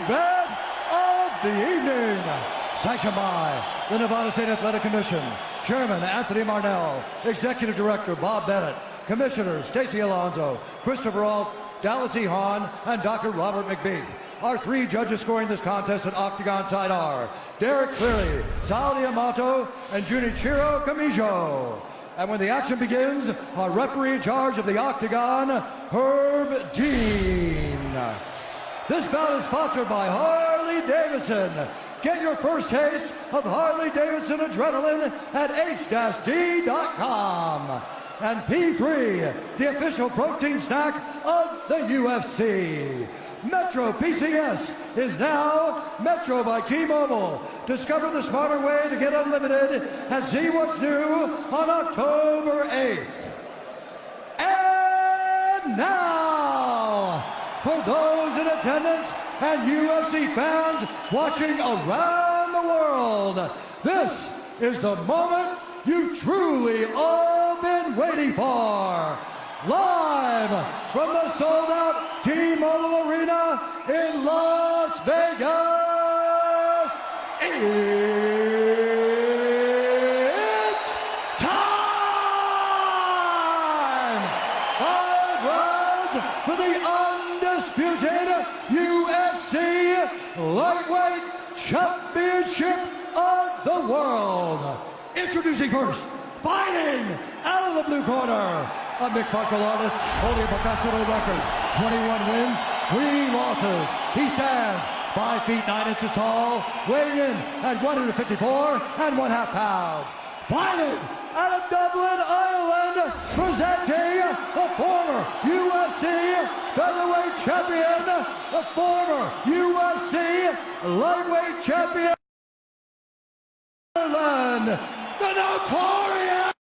event of the evening. Sanctioned by the Nevada State Athletic Commission, Chairman Anthony Marnell, Executive Director Bob Bennett, Commissioners Stacey Alonso, Christopher Alt, Dallas E. Hahn, and Dr. Robert McBeath. Our three judges scoring this contest at Octagon side are Derek Cleary, Sal Diamato, and Junichiro Kamijo. And when the action begins, our referee in charge of the Octagon, Herb Dean. This bout is sponsored by Harley-Davidson. Get your first taste of Harley-Davidson adrenaline at h-d.com. And P3, the official protein snack of the UFC. Metro PCS is now Metro by T-Mobile. Discover the smarter way to get unlimited and see what's new on October 8th. And now, for those in attendance and UFC fans watching around the world, this is the moment you truly all been waiting for. Live from the sold-out T-Mobile Arena in Las Vegas, it's time! 5 rounds for the undisputed UFC Lightweight Championship of the World. Introducing first, fighting out of the blue corner, a mixed martial artist holding a professional record, 21 wins, 3 losses. He stands 5 feet 9 inches tall, weighing in at 154.5 pounds. Fighting out of Dublin, Ireland, presenting the former UFC featherweight champion, the former UFC lightweight champion, Ireland, the notorious,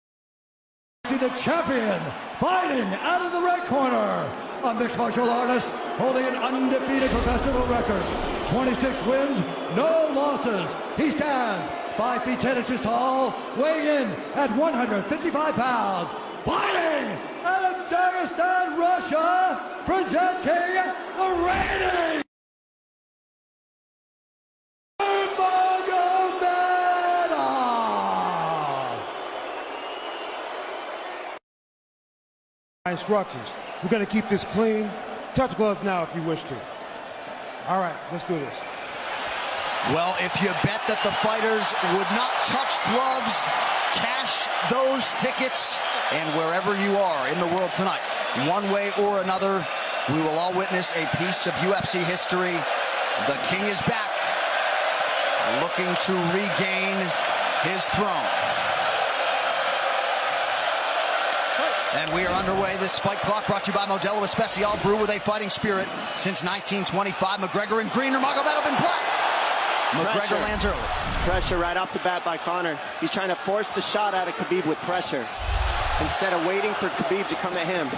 the champion, fighting out of the red corner, a mixed martial artist holding an undefeated professional record, 26 wins, no losses. He stands 5 feet 10 inches tall, weighing in at 155 pounds. Fighting out of Dagestan, Russia, presenting the reigning instructions. We're going to keep this clean. Touch gloves now if you wish to. All right, let's do this. Well, if you bet that the fighters would not touch gloves, cash those tickets, and wherever you are in the world tonight, one way or another, we will all witness a piece of UFC history. The King is back, looking to regain his throne. And we are underway. This fight clock brought to you by Modelo Especial, brew with a fighting spirit since 1925. McGregor in green, Nurmagomedov in black. McGregor lands early. Pressure right off the bat by Conor. He's trying to force the shot out of Khabib with pressure instead of waiting for Khabib to come at him.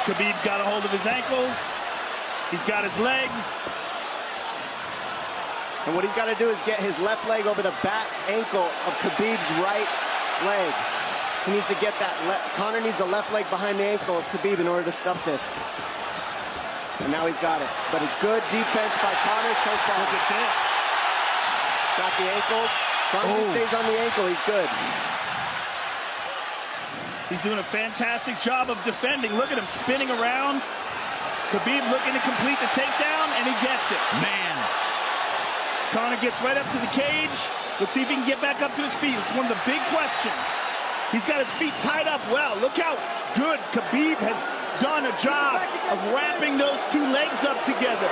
Khabib got a hold of his ankles. He's got his leg. And what he's got to do is get his left leg over the back ankle of Khabib's right leg. He needs to get that. Conor needs the left leg behind the ankle of Khabib in order to stuff this. And now he's got it. But a good defense by Conor so far. Look at this. Got the ankles. As long as he stays on the ankle, he's good. He's doing a fantastic job of defending. Look at him spinning around. Khabib looking to complete the takedown, and he gets it. Man. Conor gets right up to the cage. Let's see if he can get back up to his feet. It's one of the big questions. He's got his feet tied up well. Look how good Khabib has done a job of wrapping those two legs up together.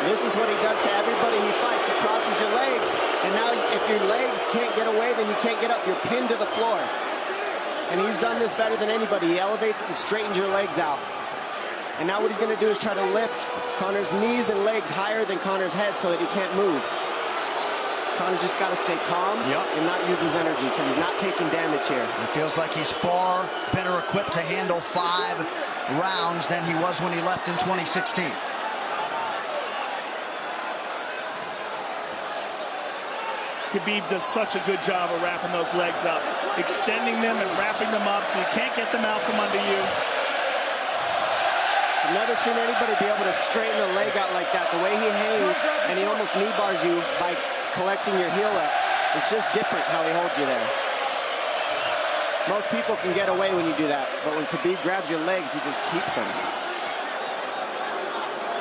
This is what he does to everybody he fights. He crosses your legs, and now if your legs can't get away, then you can't get up. You're pinned to the floor. And he's done this better than anybody. He elevates and straightens your legs out. And now what he's going to do is try to lift Conor's knees and legs higher than Conor's head so that he can't move. Conor's just got to stay calm and not use his energy because he's not taking damage here. It feels like he's far better equipped to handle 5 rounds than he was when he left in 2016. Khabib does such a good job of wrapping those legs up, extending them and wrapping them up so you can't get them out from under you. I've never seen anybody be able to straighten a leg out like that. The way he hangs, and he almost knee bars you by collecting your heel up. It's just different how he holds you there. Most people can get away when you do that, but when Khabib grabs your legs, he just keeps them.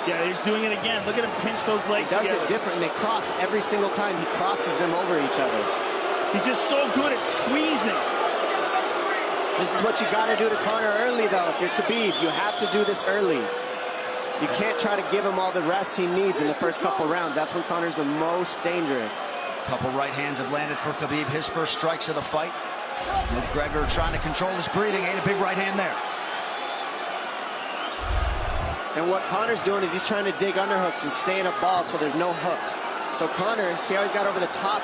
Yeah, he's doing it again. Look at him pinch those legs together. He does it different, and they cross every single time. He crosses them over each other. He's just so good at squeezing. This is what you got to do to Conor early, though. If you're Khabib, you have to do this early. You can't try to give him all the rest he needs in the first couple rounds. That's when Conor's the most dangerous. Couple right hands have landed for Khabib. His first strikes of the fight. McGregor trying to control his breathing. Ate a big right hand there. And what Conor's doing is he's trying to dig underhooks and stay in a ball so there's no hooks. So Conor, see how he's got over the top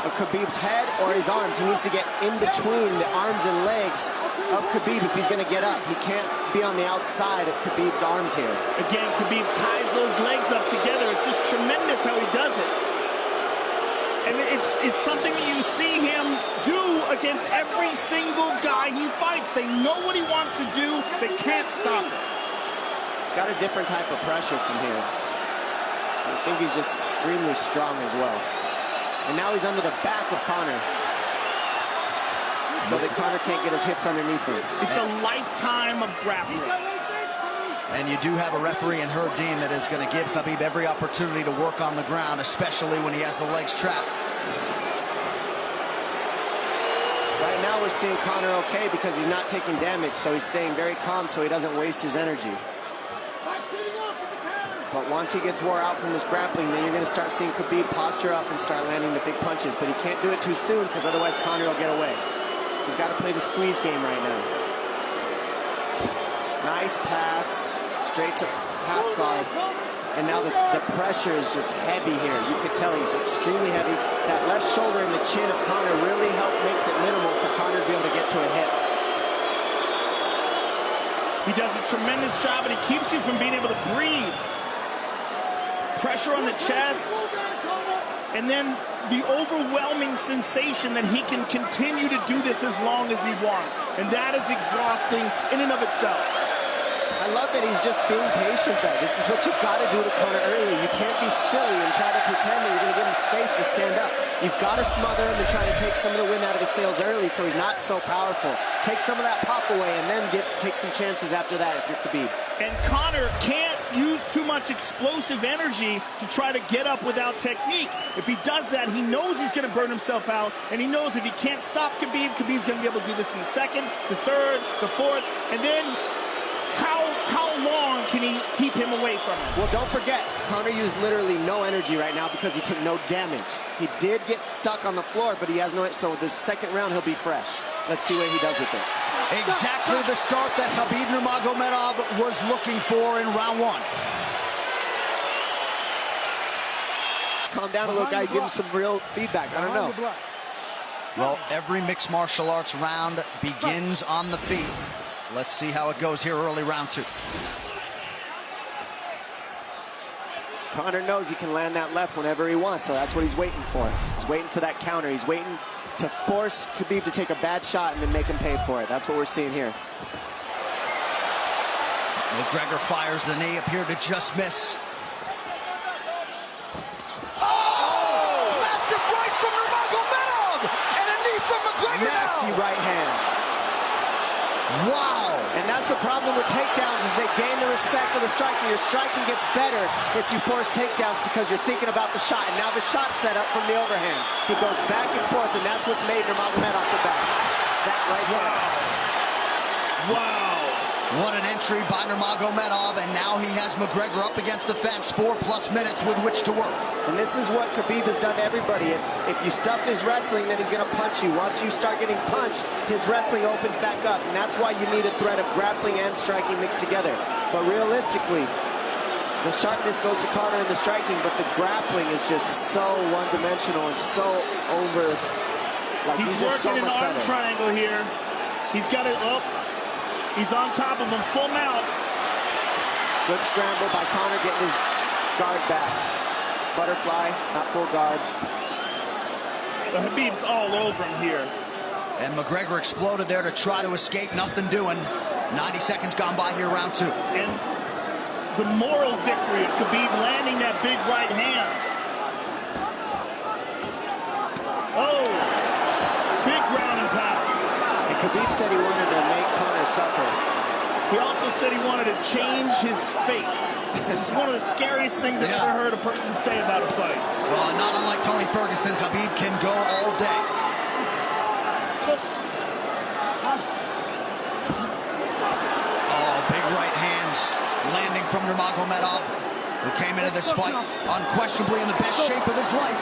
of Khabib's head or his arms? He needs to get in between the arms and legs of Khabib if he's going to get up. He can't be on the outside of Khabib's arms here. Again, Khabib ties those legs up together. It's just tremendous how he does it. And it's something that you see him do against every single guy he fights. They know what he wants to do. They can't stop it. He's got a different type of pressure from here. I think he's just extremely strong as well. And now he's under the back of Conor, so that Conor can't get his hips underneath him. It's a lifetime of grappling. And you do have a referee in Herb Dean that is going to give Khabib every opportunity to work on the ground, especially when he has the legs trapped. Right now we're seeing Conor okay because he's not taking damage, so he's staying very calm so he doesn't waste his energy. But once he gets wore out from this grappling, then you're going to start seeing Khabib posture up and start landing the big punches. But he can't do it too soon because otherwise Conor will get away. He's got to play the squeeze game right now. Nice pass, straight to half guard. And now the pressure is just heavy here. You can tell he's extremely heavy. That left shoulder and the chin of Conor really makes it minimal for Conor to be able to get to a hit. He does a tremendous job, and he keeps you from being able to breathe. Pressure on the chest, and then the overwhelming sensation that he can continue to do this as long as he wants. And that is exhausting in and of itself. I love that he's just being patient, though. This is what you've got to do to Conor early. You can't be silly and try to pretend that you're going to give him space to stand up. You've got to smother him and try to take some of the wind out of his sails early so he's not so powerful. Take some of that pop away and then take some chances after that if you're Khabib. And Conor can't use too much explosive energy to try to get up without technique. If he does that, he knows he's going to burn himself out, and he knows if he can't stop Khabib, Khabib's going to be able to do this in the second, the third, the fourth, and then how long can he keep him away from him? Well, don't forget, Conor used literally no energy right now because he took no damage. He did get stuck on the floor, but he has no, so this second round he'll be fresh. Let's see what he does with it. Exactly the start that Khabib Nurmagomedov was looking for in round one. Calm down a little guy, give him some real feedback. I don't know. Well, every mixed martial arts round begins on the feet. Let's see how it goes here early round two. Conor knows he can land that left whenever he wants, so that's what he's waiting for. He's waiting for that counter. He's waiting to force Khabib to take a bad shot and then make him pay for it. That's what we're seeing here. McGregor fires the knee, appeared to just miss. Massive right from Nurmagomedov! And a knee from McGregor now! Nasty right hand. Wow! And that's the problem with takedowns is they gain the respect of the striker. Your striking gets better if you force takedowns because you're thinking about the shot. And now the shot set up from the overhand. He goes back and forth, and that's what's made Nurmagomedov the best. That right hand. Wow. What an entry by Nurmagomedov, and now he has McGregor up against the fence, 4+ minutes with which to work. And this is what Khabib has done to everybody. If you stuff his wrestling, then he's going to punch you. Once you start getting punched, his wrestling opens back up, and that's why you need a threat of grappling and striking mixed together. But realistically, the sharpness goes to Conor in the striking, but the grappling is just so one-dimensional and so over. Like He's just working so an much arm better. triangle here. He's got it up. He's on top of him, full mount. Good scramble by Conor, getting his guard back. Butterfly, not full guard. But Khabib's all over him here. And McGregor exploded there to try to escape, nothing doing. 90 seconds gone by here, round two. And the moral victory of Khabib landing that big right hand. Oh, big ground and pound. And Khabib said he wanted to make Conor suffer. He also said he wanted to change his face. This is one of the scariest things I've ever heard a person say about a fight. Well, not unlike Tony Ferguson, Khabib can go all day. Oh, big right hands landing from Nurmagomedov, who came into this fight unquestionably in the best shape of his life.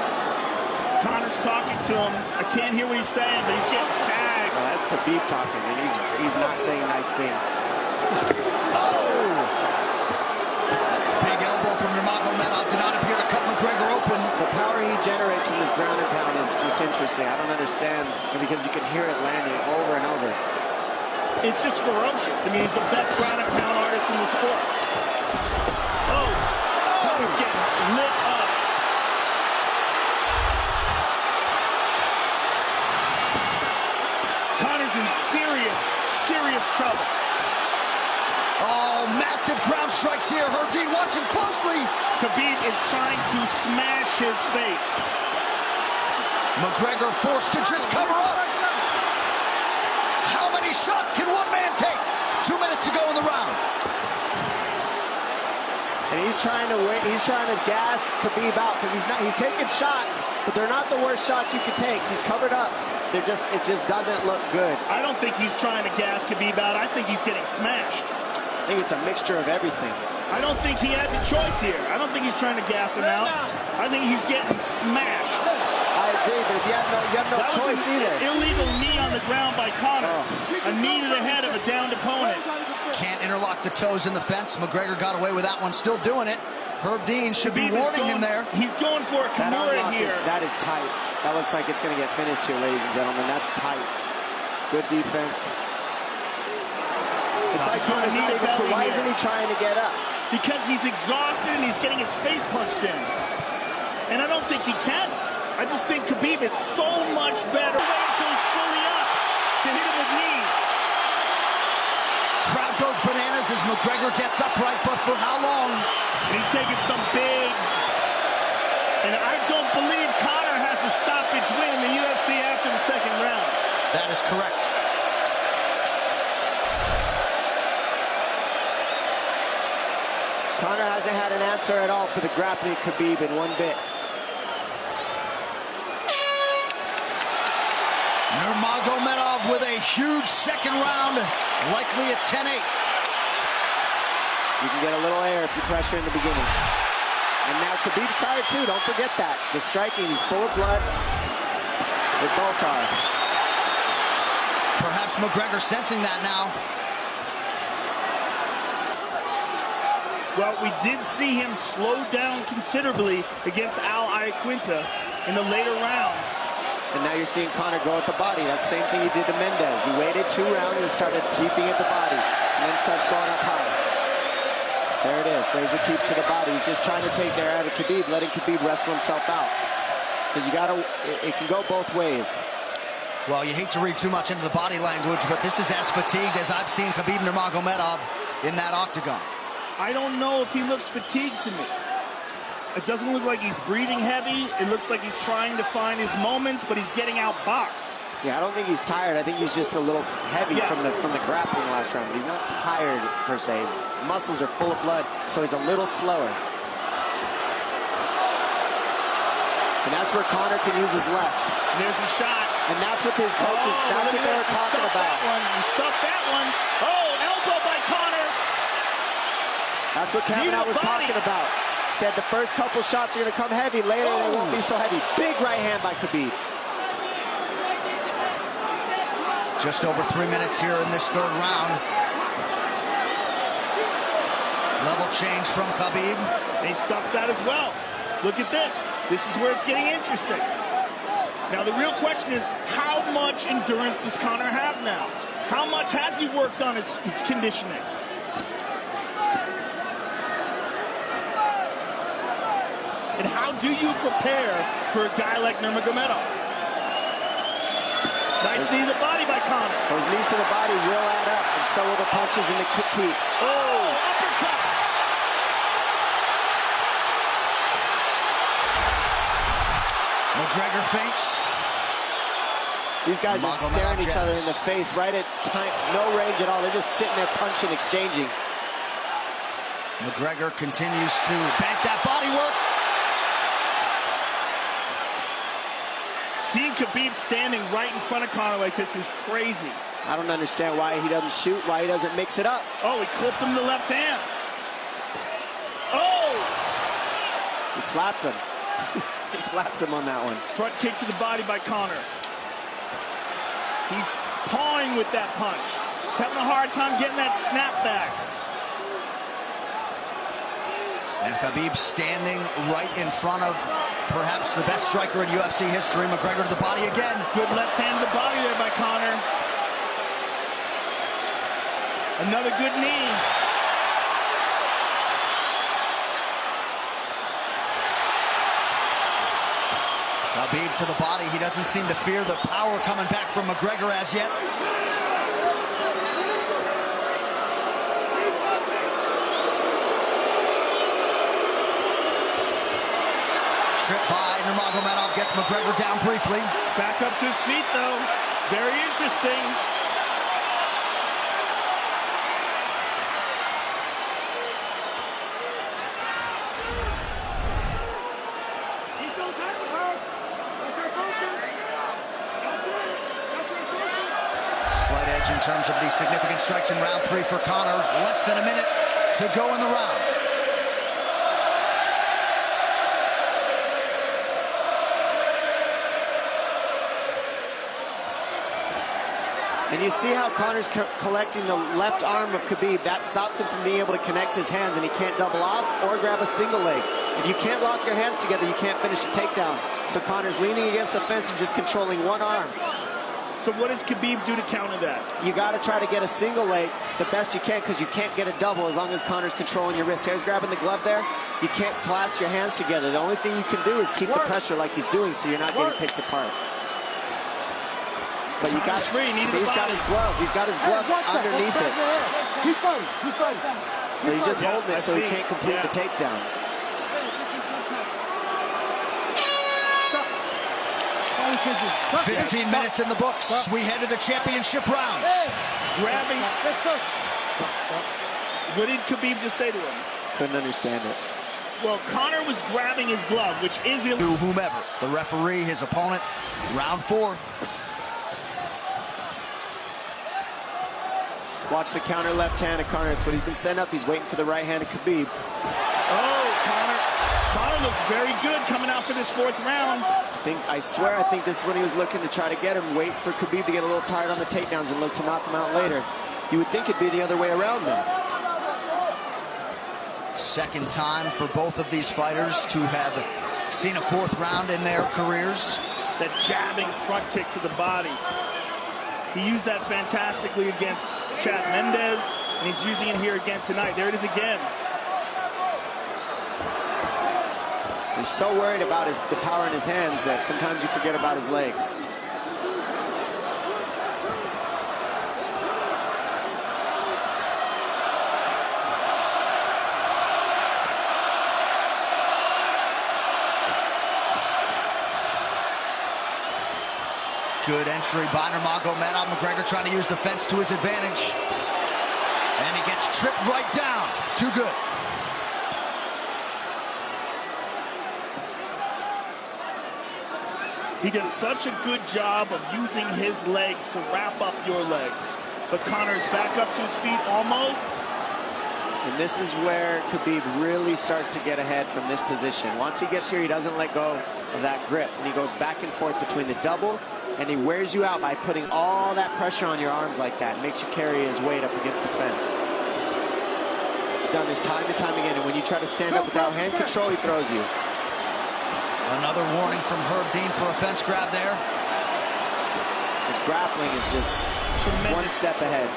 Conor's talking to him. I can't hear what he's saying, but he's getting tagged. Well, that's Khabib talking, and he's not saying nice things. Oh! Big elbow from Nurmagomedov did not appear to cut McGregor open. The power he generates from this ground and pound is just interesting. I don't understand, because you can hear it landing over and over. It's just ferocious. I mean, he's the best ground and pound artist in the sport. Oh! Conor's getting lit up. Conor's in serious trouble. Oh, massive ground strikes here. Herb Dean watching closely. Khabib is trying to smash his face. McGregor forced to just cover up. How many shots can one man take? 2 minutes to go in the round. And he's trying to gas Khabib out, because he's taking shots, but they're not the worst shots you could take. He's covered up. It just doesn't look good. I don't think he's trying to gas Khabib out. I think he's getting smashed. I think it's a mixture of everything. I don't think he has a choice here. I don't think he's trying to gas him out. I think he's getting smashed. I agree, but if you have no choice either. Illegal knee on the ground by Conor. A knee to the head of a downed opponent. Can't interlock the toes in the fence. McGregor got away with that one, still doing it. Herb Dean should be warning him there. He's going for a Kimura here. That is tight. That looks like it's going to get finished here, ladies and gentlemen. That's tight. Good defense. It's like Conor's not even sure. Why isn't he trying to get up? Because he's exhausted and he's getting his face punched in. And I don't think he can. I just think Khabib is so much better. Wait until he's fully up to hit him with knees. Crowd goes bananas as McGregor gets upright, but for how long? And he's taking some big... And I don't believe Conor has a stoppage win in the UFC after the second round. That is correct. Conor hasn't had an answer at all for the grappling Khabib in one bit. Nurmagomedov with a huge second round, likely a 10-8. You can get a little air if you pressure in the beginning. And now Khabib's tired too, don't forget that. The striking, he's full of blood. They both are. Perhaps McGregor sensing that now. Well, we did see him slow down considerably against Al Iaquinta in the later rounds. And now you're seeing Conor go at the body. That's the same thing he did to Mendez. He waited 2 rounds and started teeping at the body, and then starts going up high. There it is. There's the teeps to the body. He's just trying to take their out of Khabib, letting Khabib wrestle himself out. Because it can go both ways. Well, you hate to read too much into the body language, but this is as fatigued as I've seen Khabib Nurmagomedov in that octagon. I don't know if he looks fatigued to me. It doesn't look like he's breathing heavy. It looks like he's trying to find his moments, but he's getting outboxed. Yeah, I don't think he's tired. I think he's just a little heavy from the grappling last round. But he's not tired, per se. His muscles are full of blood, so he's a little slower. And that's where Conor can use his left. There's a shot. And that's what his coaches, that's what they were talking about. He stuffed that one. Oh, elbow by Conor. That's what Kavanaugh was talking about. Said the first couple shots are going to come heavy. Later, they won't be so heavy. Big right hand by Khabib. Just over 3 minutes here in this third round. Level change from Khabib. And he stuffs that as well. Look at this. This is where it's getting interesting. Now, the real question is, how much endurance does Conor have now? How much has he worked on his conditioning? And how do you prepare for a guy like Nurmagomedov? Nice knee to the body by Conor. Those knees to the body will add up, and so will the punches and the kick teeps. Oh, uppercut. McGregor feints. These guys are staring each other in the face right at time, no range at all. They're just sitting there punching, exchanging. McGregor continues to bank that body work. Seeing Khabib standing right in front of Conor like this is crazy. I don't understand why he doesn't shoot, why he doesn't mix it up. Oh, he clipped him the left hand. Oh! He slapped him. He slapped him on that one. Front kick to the body by Conor. He's pawing with that punch. He's having a hard time getting that snap back. And Khabib standing right in front of perhaps the best striker in UFC history. McGregor to the body again. Good left hand to the body there by Conor. Another good knee. Khabib to the body. He doesn't seem to fear the power coming back from McGregor as yet. Trip by Nurmagomedov gets McGregor down briefly. Back up to his feet, though. Very interesting. Slight edge in terms of the significant strikes in round 3 for Conor. Less than a minute to go in the round. And you see how Conor's collecting the left arm of Khabib. That stops him from being able to connect his hands, and he can't double off or grab a single leg. If you can't lock your hands together, you can't finish a takedown. So Conor's leaning against the fence and just controlling one arm. So what does Khabib do to counter that? You got to try to get a single leg the best you can, because you can't get a double as long as Conor's controlling your wrist. Here's grabbing the glove there. You can't clasp your hands together. The only thing you can do is keep the pressure like he's doing, so you're not getting picked apart. But you got see, he's got his glove. He's got his glove underneath it. Keep fighting. Keep fighting. So he's just holding it so he can't complete the takedown. Hey. 15 minutes in the books. We head to the championship rounds. Grabbing. What did Khabib just say to him? Couldn't understand it. Well, Conor was grabbing his glove, which is illegal. To whomever, the referee, his opponent, round 4. Watch the counter left hand of Conor. It's what he's been setting up. He's waiting for the right hand of Khabib. Oh, Conor looks very good coming out for this 4th round. I swear, I think this is when he was looking to try to get him, wait for Khabib to get a little tired on the takedowns and look to knock him out later. You would think it'd be the other way around then. Second time for both of these fighters to have seen a 4th round in their careers. That jabbing front kick to the body. He used that fantastically against Chad Mendes, and he's using it here again tonight. There it is again. He's so worried about the power in his hands that sometimes you forget about his legs. Good entry by Nurmagomedov. McGregor trying to use the fence to his advantage. And he gets tripped right down. Too good. He does such a good job of using his legs to wrap up your legs. But Conor's back up to his feet almost. And this is where Khabib really starts to get ahead from this position. Once he gets here, he doesn't let go of that grip. And he goes back and forth between the double, and he wears you out by putting all that pressure on your arms like that. Makes you carry his weight up against the fence. He's done this time and time again, and when you try to stand up without hand control, he throws you. Another warning from Herb Dean for a fence grab there. His grappling is just one step ahead.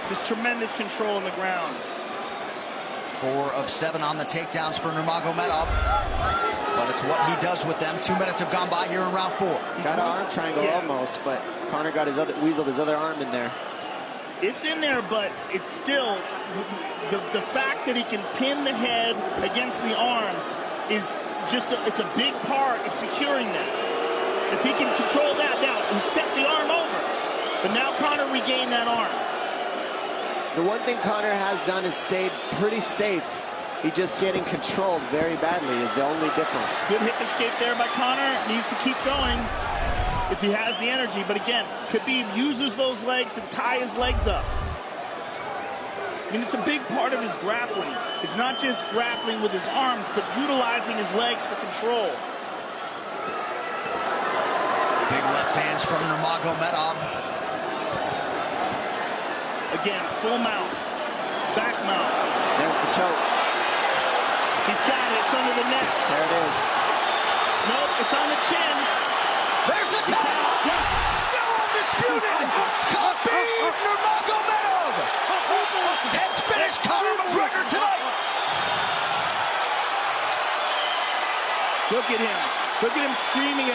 Just tremendous control on the ground. 4 of 7 on the takedowns for Nurmagomedov. But it's what he does with them. 2 minutes have gone by here in round 4. Got an arm triangle almost, but Conor got weaseled his other arm in there. It's in there, but it's still the fact that he can pin the head against the arm is just it's a big part of securing that. If he can control that, now he stepped the arm over, but now Conor regained that arm. The one thing Conor has done is stayed pretty safe. He just getting controlled very badly is the only difference. Good hip escape there by Conor. Needs to keep going if he has the energy. But again, Khabib uses those legs to tie his legs up. I mean, it's a big part of his grappling. It's not just grappling with his arms, but utilizing his legs for control. Big left hands from Nurmagomedov. Again, full mount, back mount. There's the choke. He's got it. It's under the neck. There it is. Nope, it's on the chin. There's the tap. Still undisputed. Khabib Nurmagomedov has finished Conor McGregor tonight. Look at him. Look at him screaming.